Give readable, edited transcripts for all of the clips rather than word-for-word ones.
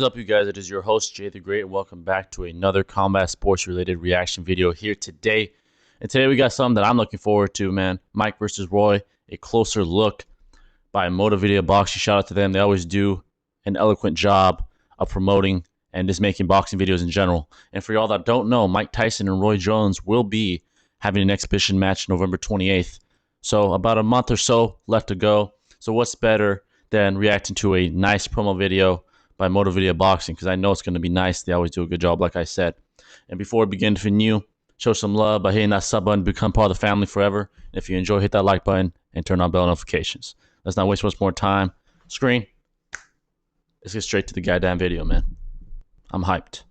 is up, you guys? It is your host, Jay the Great, and welcome back to another combat sports related reaction video here today. And today we got something that I'm looking forward to, man. Mike versus Roy, a closer look by Motivated Boxing. Shout out to them. They always do an eloquent job of promoting and just making boxing videos in general. And for y'all that don't know, Mike Tyson and Roy Jones will be having an exhibition match November 28th. So about a month or so left to go. So what's better than reacting to a nice promo video by Motivated Boxing, because I know it's going to be nice. They always do a good job, like I said. And before we begin, if you're new, show some love by hitting that sub button, become part of the family forever. And if you enjoy, hit that like button and turn on bell notifications. Let's not waste much more time. Screen. Let's get straight to the goddamn video, man. I'm hyped.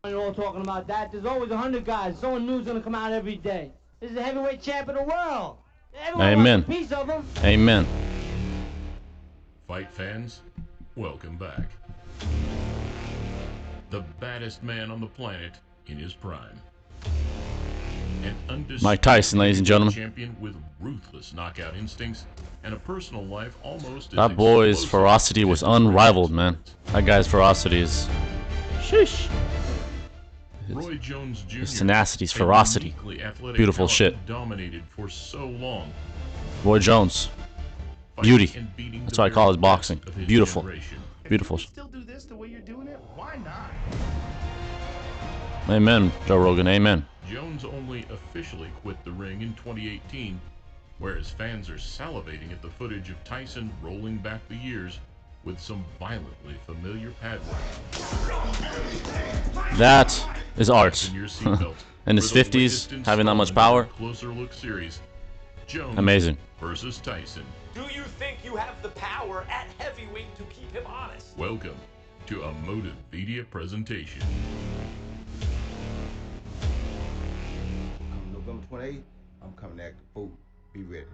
You're all talking about that. There's always 100 guys. Someone new's going to come out every day. This is the heavyweight champ of the world. Everyone Amen. wants a piece of him. Amen. Fight fans, welcome back. The baddest man on the planet in his prime. An undisputed Mike Tyson, ladies and gentlemen. Champion with ruthless knockout instincts and a personal life almost That as boy's explosive ferocity was as his unrivaled, man. exploits. That guy's ferocity is... Sheesh. Roy Jones Jr. His tenacity's a ferocity. uniquely athletic Beautiful talent shit. Dominated for so long. Roy Jones. Fighting Beauty. and beating That's the what I call his very boxing. best of his Beautiful. generation. Beautiful. If you still do this the way you're doing it, why not? Amen, Joe Rogan. Amen. Jones only officially quit the ring in 2018, whereas fans are salivating at the footage of Tyson rolling back the years with some violently familiar pad work. That is art. Fasten your seatbelt In his for the 50s, latest having that much installment power. of our Closer Look series, Jones Amazing. versus Tyson. Do you think you have the power at heavyweight to keep him honest? Welcome to a Motive Media presentation. November 28th, I'm coming to act the fool. Be ready.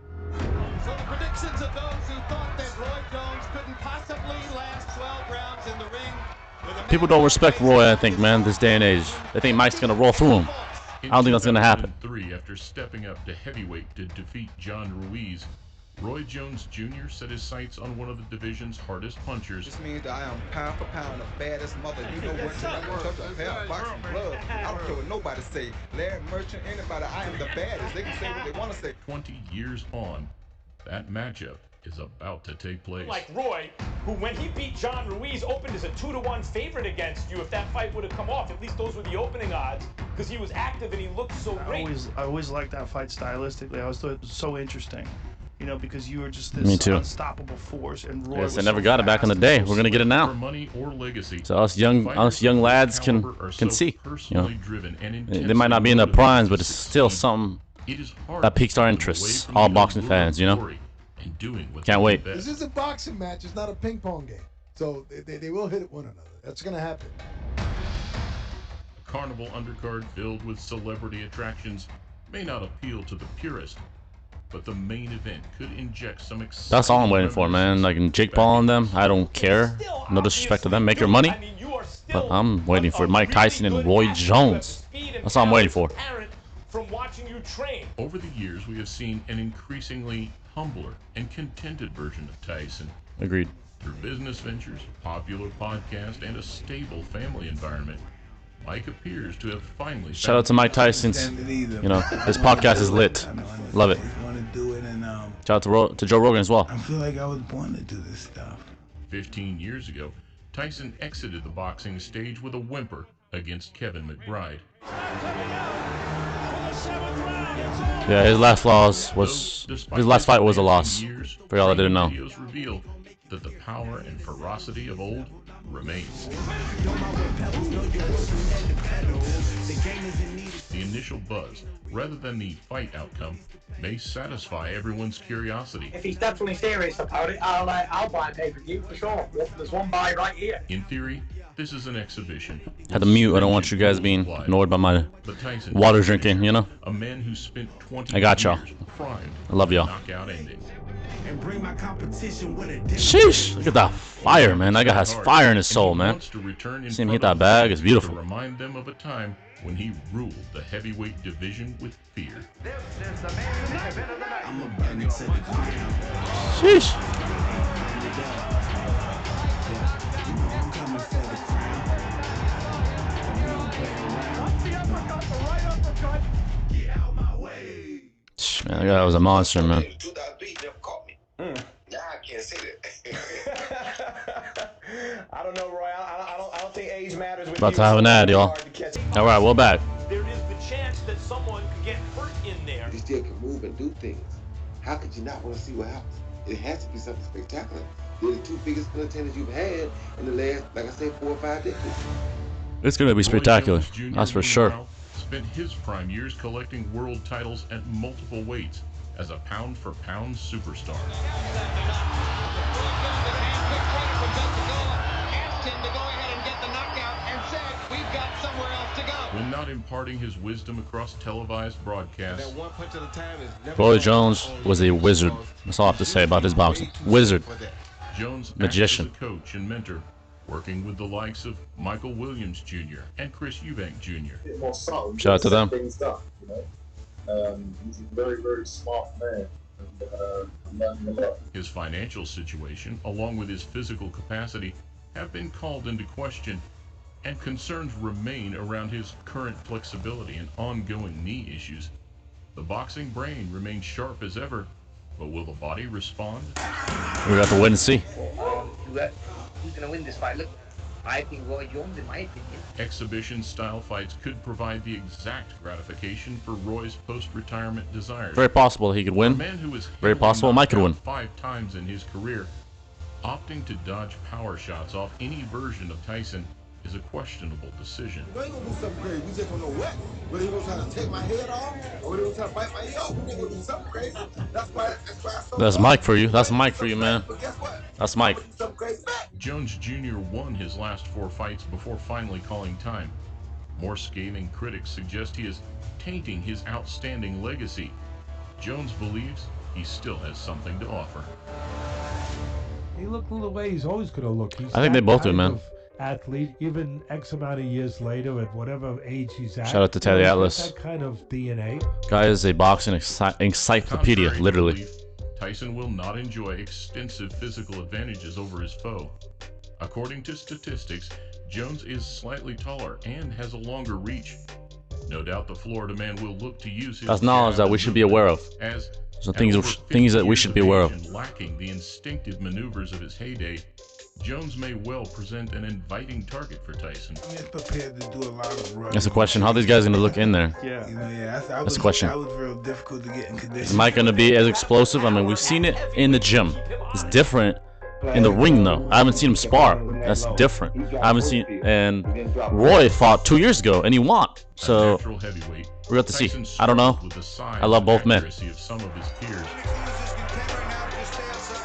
So the predictions of those who thought that Roy Jones couldn't possibly last 12 rounds in the ring. People don't respect Roy, I think, man, this day and age. They think Mike's going to roll through him. I don't think that's going to happen. In 2003, after stepping up to heavyweight to defeat John Ruiz, Roy Jones Jr. set his sights on one of the division's hardest punchers. This means that I am pound for pound the baddest mother. You know what? I'm touch a pair of boxing gloves. I don't care what nobody say. Larry Merchant, anybody, I am the baddest. They can say what they want to say. 20 years on, that matchup is about to take place. Like Roy, who when he beat John Ruiz opened as a 2-1 favorite against you. If that fight would have come off, at least those were the opening odds, because he was active and he looked so great. I always liked that fight stylistically. I always thought it was so interesting. You know, because you were just Me this too. unstoppable force, and Roy Yes, was I never so got it back in the fast day. and so We're going to get it For now. money or legacy, So us young fighters lads of this can caliber are can so see. You know, personally driven and they might not be in the intensely primes, but motivated it's to still succeed. something It is hard that piques our to keep them interests, away from all the boxing allure of fans, you know? glory and doing what Can't they wait. do best. This is a boxing match. It's not a ping pong game. So they will hit one another. That's going to happen. A carnival undercard filled with celebrity attractions may not appeal to the purist, but the main event could inject some exciting. That's all I'm waiting for, man. Like Jake Paul and them, I don't care. No disrespect to them. Make your money. But I'm waiting for Mike Tyson and Roy Jones. That's all I'm waiting for. From watching you train. Over the years, we have seen an increasingly humbler and contented version of Tyson. Agreed. Through business ventures, popular podcast, and a stable family environment, Mike appears to have finally Shout out to Mike Tyson's. You know, his podcast is lit. Love it. Shout out to Joe Rogan as well. I feel like I was born to do this stuff. 15 years ago, Tyson exited the boxing stage with a whimper against Kevin McBride. Yeah, his last loss was his last fight was a loss. For y'all that didn't know. Videos reveal that the power and ferocity of old remains. The initial buzz, rather than the fight outcome, may satisfy everyone's curiosity. If he's definitely serious about it, I'll buy a pay-per-view for sure. There's one buy right here. In theory, this is an exhibition. Had to mute. I don't want you guys being annoyed by my But Tyson, water drinking, you know? a man who spent 20 I got y'all. years primed I love y'all. knockout ending. And bring my competition with a Sheesh. Look at that fire, man. That guy has fire in his soul, And he man. wants to return in See him front hit that of bag. It's fans beautiful. To remind them of a time when he ruled the heavyweight division with fear. I'm a burn it to the ground. Sheesh. I'm coming for Man, that guy was a monster, man. 2003, he never caught me. Now I can't say that. I don't know, Roy. I don't think age matters with About you. to have an ad, y'all. All right, we're back. There is the chance that someone could get hurt in there. You still can move and do things. How could you not want to see what happens? It has to be something spectacular. They're the two biggest contenders you've had in the last, like I said, 4 or 5 decades. It's gonna be spectacular. That's for sure. Spent his prime years collecting world titles at multiple weights as a pound-for-pound superstar. When not imparting his wisdom across televised broadcasts, Roy Jones was a wizard. That's all I have to say about his boxing. Wizard. Jones Magician. acted as a coach and mentor, working with the likes of Michael Williams Jr. and Chris Eubank Jr. Shout out to them. He's a very, very smart man. His financial situation, along with his physical capacity, have been called into question, and concerns remain around his current flexibility and ongoing knee issues. The boxing brain remains sharp as ever, but will the body respond? We got to wait and see. Who's gonna win this fight? Look, I think Roy Jones, in my opinion. Exhibition-style fights could provide the exact gratification for Roy's post-retirement desires. Very possible he could A win. man who is Very possible Mike could win. 5 times in his career, opting to dodge power shots off any version of Tyson is a questionable decision. You ain't gonna do something crazy. We just don't know what. Whether he gonna try to take my head off or whether he gonna try to bite my ear off. He gonna do something crazy. That's why That's Mike for you. That's Mike for you, man. But guess what? That's Mike. Something crazy back. Jones Jr. won his last 4 fights before finally calling time. More scathing critics suggest he is tainting his outstanding legacy. Jones believes he still has something to offer. He looked the way he's always going to look. He's I think they that both do, kind man. of Athlete, even X amount of years later, at whatever age he's at. Shout out to Teddy he's got Atlas. That kind of DNA. Guy is a boxing encyclopedia, Contrary to literally. belief, Tyson will not enjoy extensive physical advantages over his foe. According to statistics, Jones is slightly taller and has a longer reach. No doubt the Florida man will look to use his That's knowledge jab that we should be aware of. as So at things over things that 50 we years should be aware of. age and lacking the instinctive maneuvers of his heyday, Jones may well present an inviting target for Tyson. He's prepared to do a lot of running. That's a question. How these guys gonna look in there? Yeah. You know, yeah, That's the question. That was real difficult to get in condition. Is Mike gonna be as explosive? I mean, we've seen it in the gym. It's different in the ring, though. I haven't seen him spar. That's different. I haven't seen. And Roy fought 2 years ago, and he won. So Natural heavyweight, we got to see. Tyson I don't know. struggled with the size I love both and men. accuracy of some of his peers.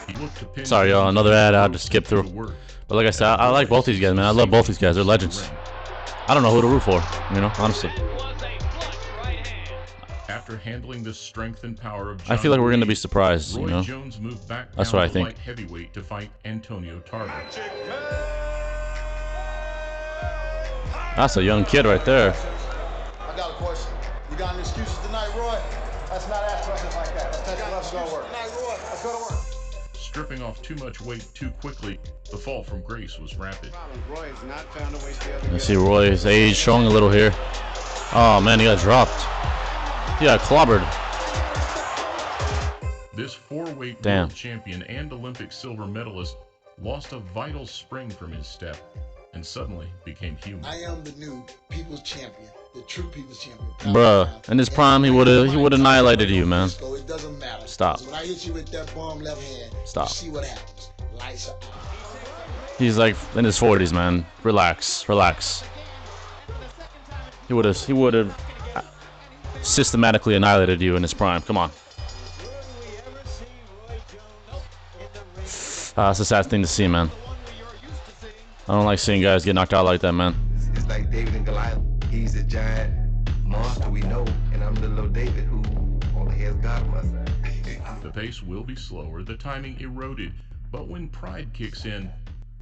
He looked to pin Sorry, y'all. Jones Another ad. I'll to just skip through. the work. But like I said, I like both these guys, man. I love both these guys. They're legends. I don't know who to root for, you know, honestly. After handling the strength and power of I feel like we're gonna be Ruiz, surprised, you Roy know. Jones moved back That's down what I to think. light heavyweight to fight Antonio Tarver. That's a young kid right there. I got a question. You got any excuses tonight, Roy? Let's not ask questions like that. Let's go to work. Let's go to work. Stripping off too much weight too quickly, the fall from grace was rapid. Roy has not found a way to You see Roy's age showing a little here. Oh man, he got dropped. He got clobbered. This 4-weight Damn. world champion and Olympic silver medalist lost a vital spring from his step and suddenly became human. I am the new people's champion, the true people's champion. Bruh, in his prime, he would annihilated you, man. So it doesn't matter. Stop. So when I hit you with that bomb left hand, Stop. you see what happens. Lights are out. He's like in his 40s, man. Relax, relax. He would have systematically annihilated you in his prime. Come on. That's a sad thing to see, man. I don't like seeing guys get knocked out like that, man. It's like David and Goliath. He's a giant monster we know, and I'm the little David who only has God on my side. The pace will be slower, the timing eroded, but when pride kicks in,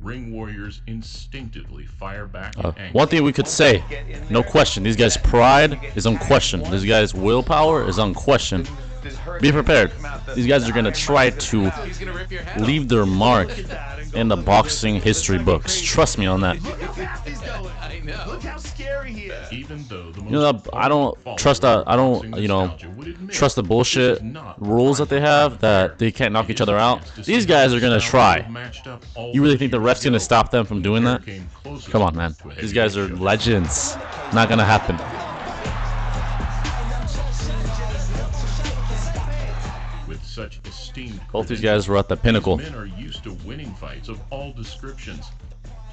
ring warriors instinctively fire back in anger. One thing we could say, no question, these guys' pride is unquestioned. These guys' willpower is unquestioned. Be prepared. These guys are going to try to leave their mark in the boxing history books. Trust me on that. Even though the You know, I don't trust that. I don't, you know, trust the bullshit rules that they have, that they can't knock each other out. These guys are gonna try. You really think the ref's gonna stop them from doing that? Come on, man. These guys are legends. Not gonna happen. With such esteemed Both these guys were at the pinnacle. Men are used to winning fights of all descriptions,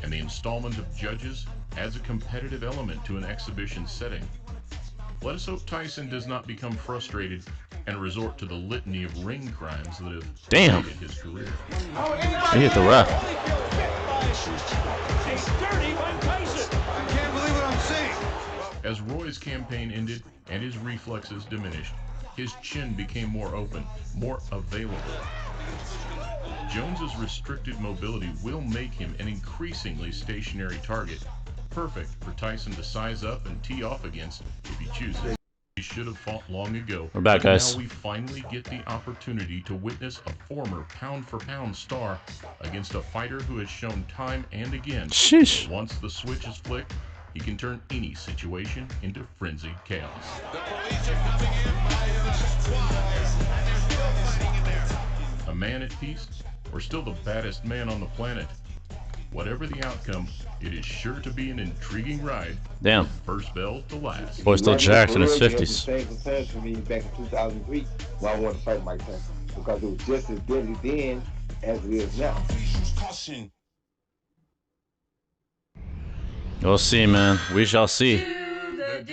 and the installment of judges adds a competitive element to an exhibition setting. Let us hope Tyson does not become frustrated and resort to the litany of ring crimes that have plagued his career. He hit the ref. As Roy's campaign ended and his reflexes diminished, his chin became more open, more available. Jones's restricted mobility will make him an increasingly stationary target, perfect for Tyson to size up and tee off against if he chooses. He should have fought long ago. We're back, guys. Now we finally get the opportunity to witness a former pound-for-pound star against a fighter who has shown time and again, once the switch is flicked, he can turn any situation into frenzied chaos. The police are coming in by the squads, and they're still fighting in there. A man at peace, or still the baddest man on the planet? Whatever the outcome, it is sure to be an intriguing ride. Damn. First bell to last. Boy, still jacked in his 50s. Same concern for me back in 2003 when I wanted to fight Mike Tyson, because it was just as deadly then as it is now. We'll see, man. We shall see. I'm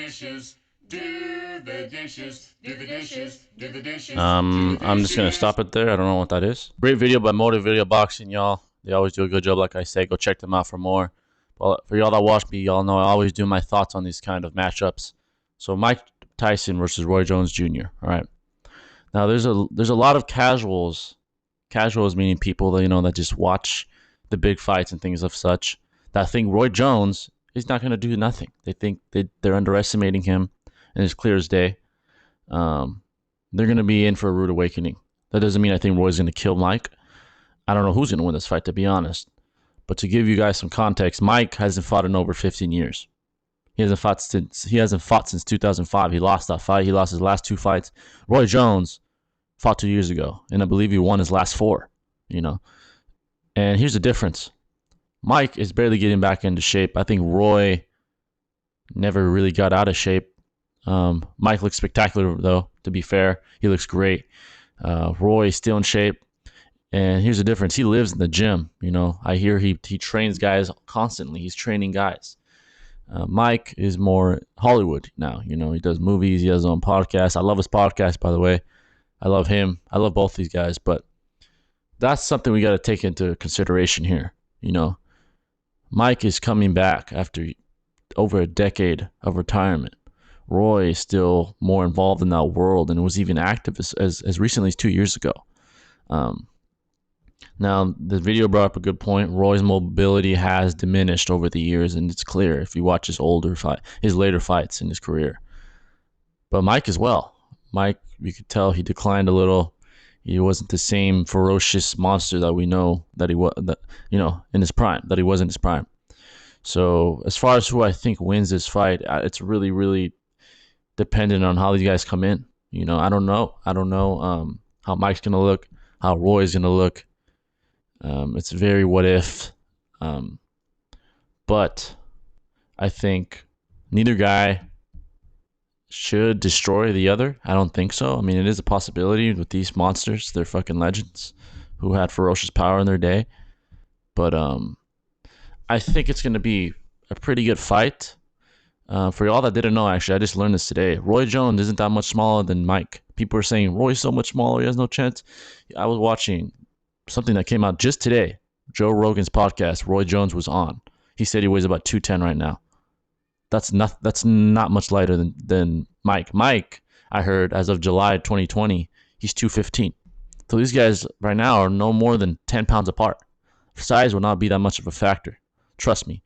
just gonna stop it there. I don't know what that is. Great video by Motive Video Boxing, y'all. They always do a good job, like I say. Go check them out for more. Well, for y'all that watch me, y'all know I always do my thoughts on these kind of matchups. So Mike Tyson versus Roy Jones Jr. All right. Now there's a lot of casuals. Casuals meaning people that that just watch the big fights and things of such, that think Roy Jones is not gonna do nothing. They think they're underestimating him, and it's clear as day. They're gonna be in for a rude awakening. That doesn't mean I think Roy's gonna kill Mike. I don't know who's going to win this fight, to be honest. But to give you guys some context, Mike hasn't fought in over 15 years. He hasn't fought since 2005. He lost that fight. He lost his last 2 fights. Roy Jones fought 2 years ago, and I believe he won his last 4. And here's the difference. Mike is barely getting back into shape. I think Roy never really got out of shape. Mike looks spectacular, though, to be fair. He looks great. Roy is still in shape. And here's the difference. He lives in the gym. I hear he trains guys constantly. He's training guys. Mike is more Hollywood now. He does movies. He has his own podcast. I love his podcast, by the way. I love him. I love both these guys. But that's something we got to take into consideration here. Mike is coming back after over a decade of retirement. Roy is still more involved in that world and was even active as recently as 2 years ago. Now, the video brought up a good point. Roy's mobility has diminished over the years, and it's clear if you watch his later fights in his career. But Mike as well. Mike, you could tell he declined a little. He wasn't the same ferocious monster that we know that he was, in his prime, that he was in his prime. So, as far as who I think wins this fight, it's really, really dependent on how these guys come in. I don't know. I don't know how Mike's gonna look, how Roy's gonna look. It's very what if. But I think neither guy should destroy the other. I don't think so. I mean, it is a possibility with these monsters. They're fucking legends who had ferocious power in their day. But I think it's going to be a pretty good fight. For y'all that didn't know, actually, I just learned this today. Roy Jones isn't that much smaller than Mike. People are saying Roy's so much smaller, he has no chance. I was watching something that came out just today. Joe Rogan's podcast, Roy Jones was on. He said he weighs about 210 right now. That's not much lighter than Mike. Mike, I heard, as of July 2020, he's 215. So these guys right now are no more than 10 pounds apart. Size will not be that much of a factor. Trust me.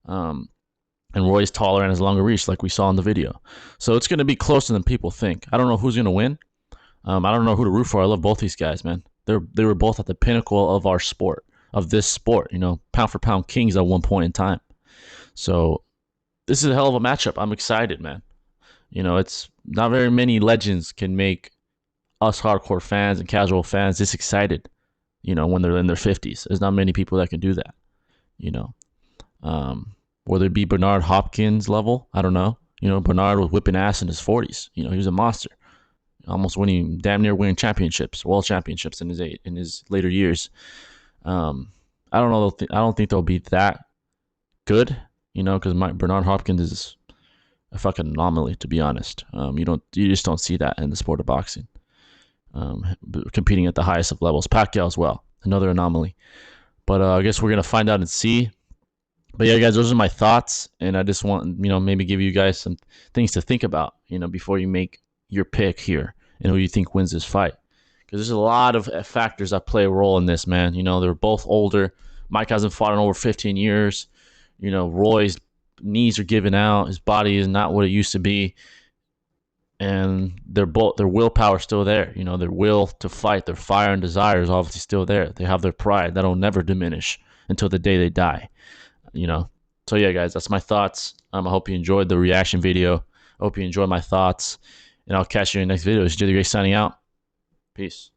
And Roy's taller and has longer reach, like we saw in the video. So it's going to be closer than people think. I don't know who's going to win. I don't know who to root for. I love both these guys, man. They were both at the pinnacle of our sport, of this sport, pound for pound kings at one point in time. So this is a hell of a matchup. I'm excited, man. You know, it's not very many legends can make us hardcore fans and casual fans this excited, you know, when they're in their 50s. There's not many people that can do that, you know. Whether it be Bernard Hopkins level, I don't know. You know, Bernard was whipping ass in his 40s. You know, he was a monster, almost winning, damn near winning championships, world championships in his later years. I don't know. I don't think they'll be that good, you know, because Bernard Hopkins is a fucking anomaly, to be honest. You just don't see that in the sport of boxing. Competing at the highest of levels. Pacquiao as well, another anomaly. But I guess we're gonna find out and see. But yeah, guys, those are my thoughts, and I just want, you know, maybe give you guys some things to think about, you know, before you make your pick here and who you think wins this fight. Because there's a lot of factors that play a role in this, man. You know, they're both older. Mike hasn't fought in over 15 years. You know, Roy's knees are giving out. His body is not what it used to be. And their willpower is still there. You know, their will to fight, their fire and desire is obviously still there. They have their pride. That'll never diminish until the day they die. You know, so yeah, guys, that's my thoughts. I hope you enjoyed the reaction video. I hope you enjoyed my thoughts, and I'll catch you in the next video. This is Jay the Great signing out. Peace.